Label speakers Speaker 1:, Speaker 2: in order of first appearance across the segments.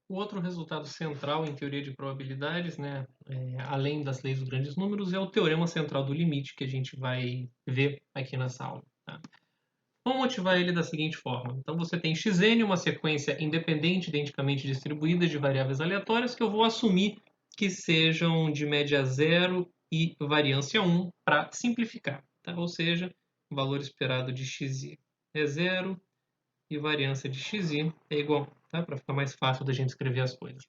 Speaker 1: O outro resultado central em teoria de probabilidades, né, além das leis dos grandes números, é o teorema central do limite, que a gente vai ver aqui nessa aula. Tá? Vamos motivar ele da seguinte forma. Então, você tem xn, uma sequência independente, identicamente distribuída de variáveis aleatórias, que eu vou assumir que sejam de média zero e variância 1 para simplificar. Tá? Ou seja, o valor esperado de xi é zero e variância de xi é igual, tá? Para ficar mais fácil da gente escrever as coisas.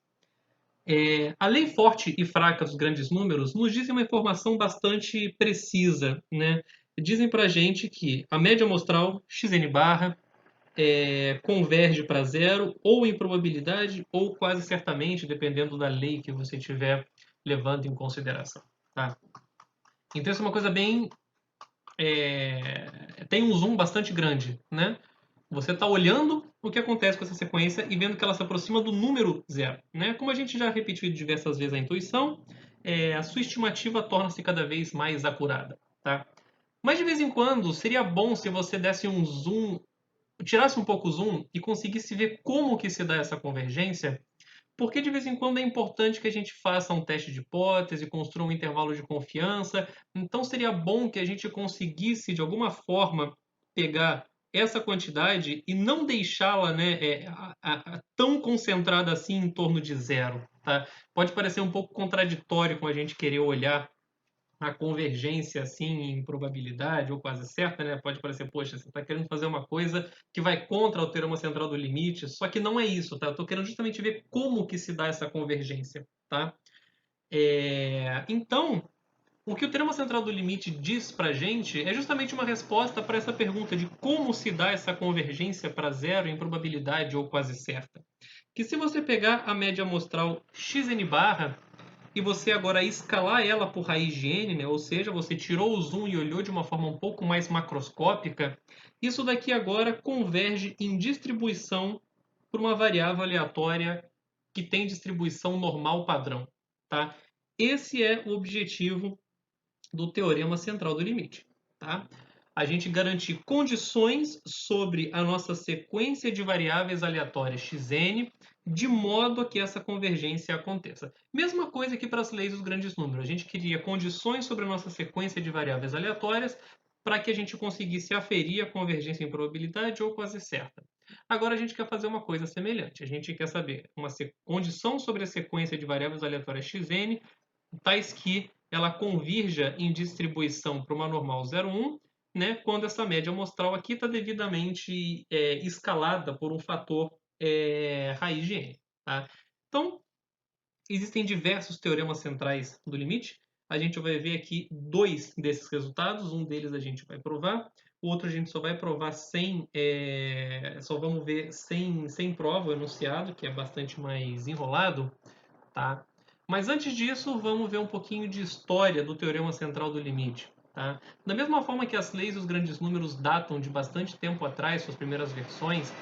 Speaker 1: A lei forte e fraca dos grandes números nos dizem uma informação bastante precisa, né? Dizem para a gente que a média amostral, xn barra, converge para zero, ou em probabilidade, ou quase certamente, dependendo da lei que você estiver levando em consideração. Tá? Então, isso é uma coisa bem. Tem um zoom bastante grande, né? Você está olhando o que acontece com essa sequência e vendo que ela se aproxima do número zero. Né? Como a gente já repetiu diversas vezes a intuição, a sua estimativa torna-se cada vez mais acurada. Tá? Mas de vez em quando seria bom se você desse um zoom, tirasse um pouco o zoom e conseguisse ver como que se dá essa convergência, porque de vez em quando é importante que a gente faça um teste de hipótese, construa um intervalo de confiança. Então seria bom que a gente conseguisse, de alguma forma, pegar essa quantidade e não deixá-la, né, tão concentrada assim em torno de zero. Tá? Pode parecer um pouco contraditório com a gente querer olhar a convergência assim em probabilidade ou quase certa, né? Pode parecer, poxa, você está querendo fazer uma coisa que vai contra o teorema central do limite, só que não é isso, tá? Eu estou querendo justamente ver como que se dá essa convergência, tá? Então, o que o teorema central do limite diz para a gente é justamente uma resposta para essa pergunta de como se dá essa convergência para zero em probabilidade ou quase certa. Que se você pegar a média amostral xn barra e você agora escalar ela por raiz de n, né? Ou seja, você tirou o zoom e olhou de uma forma um pouco mais macroscópica, isso daqui agora converge em distribuição para uma variável aleatória que tem distribuição normal padrão. Tá? Esse é o objetivo do teorema central do limite. Tá? A gente garantir condições sobre a nossa sequência de variáveis aleatórias xn, de modo que essa convergência aconteça. Mesma coisa que para as leis dos grandes números. A gente queria condições sobre a nossa sequência de variáveis aleatórias para que a gente conseguisse aferir a convergência em probabilidade ou quase certa. Agora a gente quer fazer uma coisa semelhante. A gente quer saber uma condição sobre a sequência de variáveis aleatórias xn, tais que ela convirja em distribuição para uma normal 0,1, né, quando essa média amostral aqui está devidamente escalada por um fator raiz de n. Tá? Então, existem diversos teoremas centrais do limite. A gente vai ver aqui dois desses resultados. Um deles a gente vai provar, o outro a gente só vai provar sem, só vamos ver sem prova o enunciado, que é bastante mais enrolado. Tá? Mas antes disso, vamos ver um pouquinho de história do teorema central do limite. Tá? Da mesma forma que as leis dos grandes números datam de bastante tempo atrás, suas primeiras versões,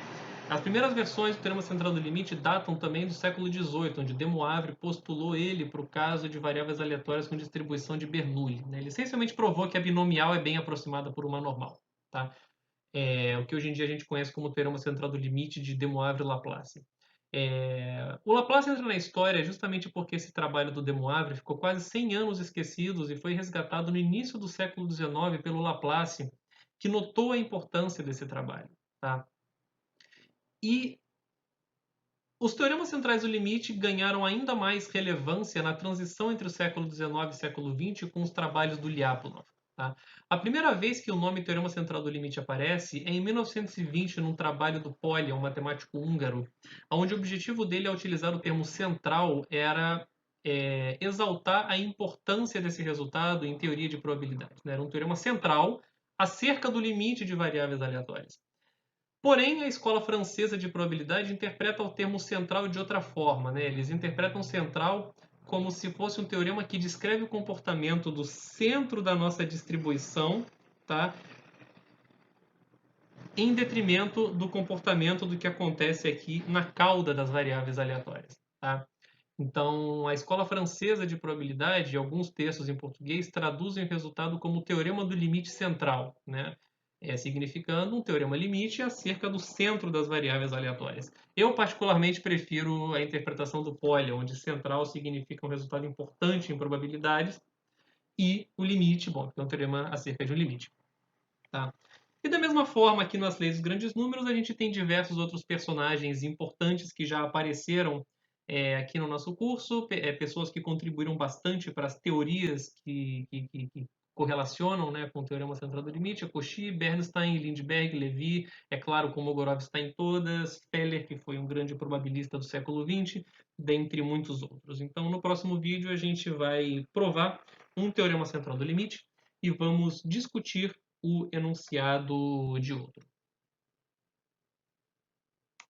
Speaker 1: as primeiras versões do teorema central do limite datam também do século XVIII, onde De Moivre postulou ele para o caso de variáveis aleatórias com distribuição de Bernoulli. Né? Ele essencialmente provou que a binomial é bem aproximada por uma normal. Tá? O que hoje em dia a gente conhece como teorema central do limite de De Moivre e Laplace. O Laplace entra na história justamente porque esse trabalho do De Moivre ficou quase 100 anos esquecido e foi resgatado no início do século XIX pelo Laplace, que notou a importância desse trabalho. Tá? E os teoremas centrais do limite ganharam ainda mais relevância na transição entre o século XIX e o século XX com os trabalhos do Lyapunov. Tá? A primeira vez que o nome teorema central do limite aparece é em 1920, num trabalho do Polya, um matemático húngaro, onde o objetivo dele ao utilizar o termo central era exaltar a importância desse resultado em teoria de probabilidade. Né? Era um teorema central acerca do limite de variáveis aleatórias. Porém, a escola francesa de probabilidade interpreta o termo central de outra forma. Né? Eles interpretam central como se fosse um teorema que descreve o comportamento do centro da nossa distribuição, tá? Em detrimento do comportamento do que acontece aqui na cauda das variáveis aleatórias. Tá? Então, a escola francesa de probabilidade, alguns textos em português, traduzem o resultado como o teorema do limite central. Né? significando um teorema limite acerca do centro das variáveis aleatórias. Eu, particularmente, prefiro a interpretação do Polya, onde central significa um resultado importante em probabilidades e o limite, bom, é um teorema acerca de um limite. Tá? E da mesma forma, aqui nas leis dos grandes números, a gente tem diversos outros personagens importantes que já apareceram aqui no nosso curso, pessoas que contribuíram bastante para as teorias que correlacionam, né, com o teorema central do limite, a Cauchy, Bernstein, Lindbergh, Levy, é claro, Kolmogorov está em todas, Feller, que foi um grande probabilista do século XX, dentre muitos outros. Então, no próximo vídeo, a gente vai provar um teorema central do limite e vamos discutir o enunciado de outro.